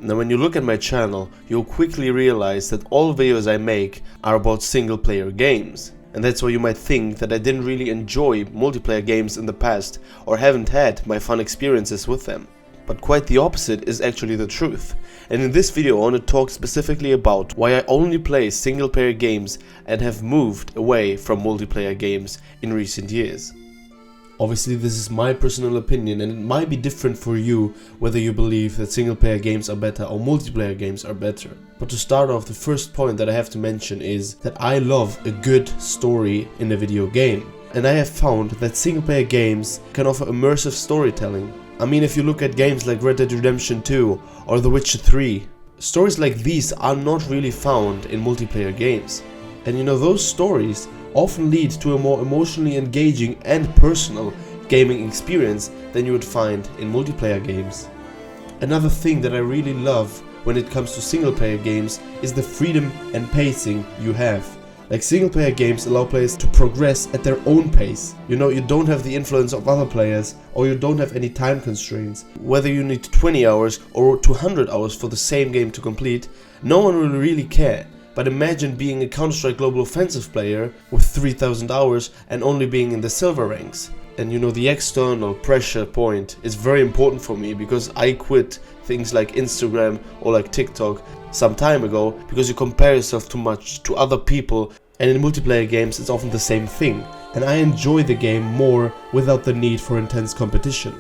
Now when you look at my channel, you'll quickly realize that all videos I make are about single player games. And that's why you might think that I didn't really enjoy multiplayer games in the past or haven't had my fun experiences with them. But quite the opposite is actually the truth. And in this video I want to talk specifically about why I only play single player games and have moved away from multiplayer games in recent years. Obviously this is my personal opinion and it might be different for you whether you believe that single player games are better or multiplayer games are better. But to start off, the first point that I have to mention is that I love a good story in a video game. And I have found that single player games can offer immersive storytelling. I mean, if you look at games like Red Dead Redemption 2 or The Witcher 3, stories like these are not really found in multiplayer games. And you know, those stories often lead to a more emotionally engaging and personal gaming experience than you would find in multiplayer games. Another thing that I really love when it comes to single player games is the freedom and pacing you have. Like, single player games allow players to progress at their own pace. You know, you don't have the influence of other players or you don't have any time constraints. Whether you need 20 hours or 200 hours for the same game to complete, no one will really care. But imagine being a Counter-Strike Global Offensive player with 3000 hours and only being in the silver ranks. And you know, the external pressure point is very important for me because I quit things like Instagram or like TikTok some time ago because you compare yourself too much to other people, and in multiplayer games it's often the same thing. And I enjoy the game more without the need for intense competition.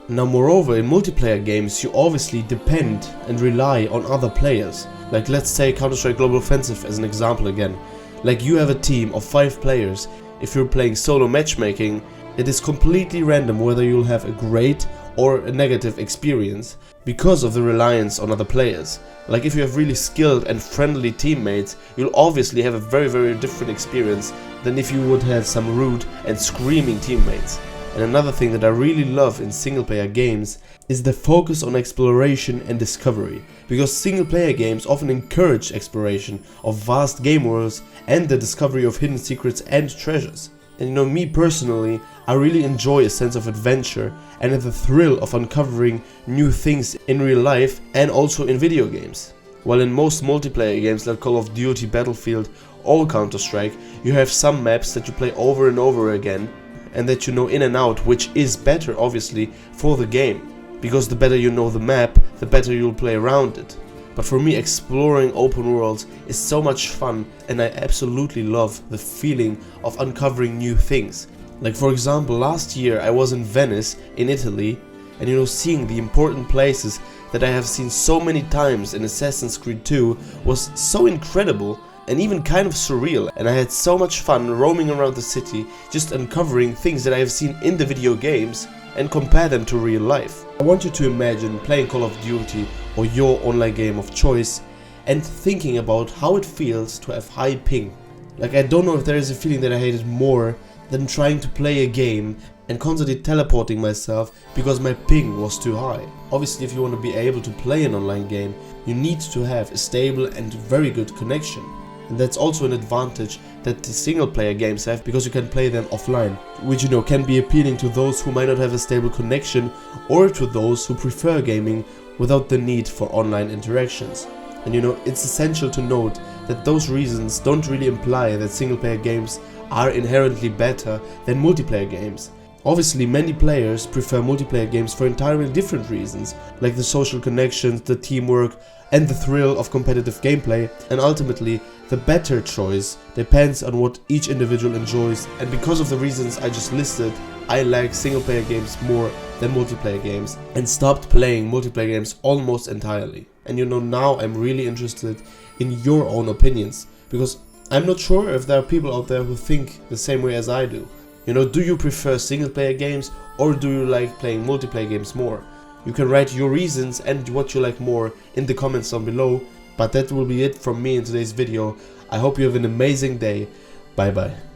Now moreover, in multiplayer games you obviously depend and rely on other players. Like, let's say Counter-Strike Global Offensive as an example again. Like, you have a team of 5 players. If you're playing solo matchmaking, it is completely random whether you'll have a great or a negative experience because of the reliance on other players. Like, if you have really skilled and friendly teammates, you'll obviously have a very different experience than if you would have some rude and screaming teammates. And another thing that I really love in single player games is the focus on exploration and discovery, because single player games often encourage exploration of vast game worlds and the discovery of hidden secrets and treasures. And you know, me personally, I really enjoy a sense of adventure and the thrill of uncovering new things in real life and also in video games. While in most multiplayer games like Call of Duty, Battlefield or Counter-Strike, you have some maps that you play over and over again and that you know in and out, which is better obviously for the game, because the better you know the map, the better you'll play around it. But for me, exploring open worlds is so much fun and I absolutely love the feeling of uncovering new things. Like, for example, last year I was in Venice in Italy, and you know, seeing the important places that I have seen so many times in Assassin's Creed 2 was so incredible and even kind of surreal, and I had so much fun roaming around the city, just uncovering things that I have seen in the video games and compare them to real life. I want you to imagine playing Call of Duty or your online game of choice and thinking about how it feels to have high ping. Like, I don't know if there is a feeling that I hated more than trying to play a game and constantly teleporting myself because my ping was too high. Obviously, if you want to be able to play an online game, you need to have a stable and very good connection. And that's also an advantage that the single player games have, because you can play them offline, which you know can be appealing to those who might not have a stable connection or to those who prefer gaming without the need for online interactions. And you know, it's essential to note that those reasons don't really imply that single player games are inherently better than multiplayer games. Obviously, many players prefer multiplayer games for entirely different reasons, like the social connections, the teamwork, and the thrill of competitive gameplay, and ultimately, the better choice depends on what each individual enjoys, and because of the reasons I just listed, I like single player games more than multiplayer games, and stopped playing multiplayer games almost entirely. And you know, now I'm really interested in your own opinions, because I'm not sure if there are people out there who think the same way as I do. You know, do you prefer single player games or do you like playing multiplayer games more? You can write your reasons and what you like more in the comments down below. But that will be it from me in today's video. I hope you have an amazing day. Bye bye.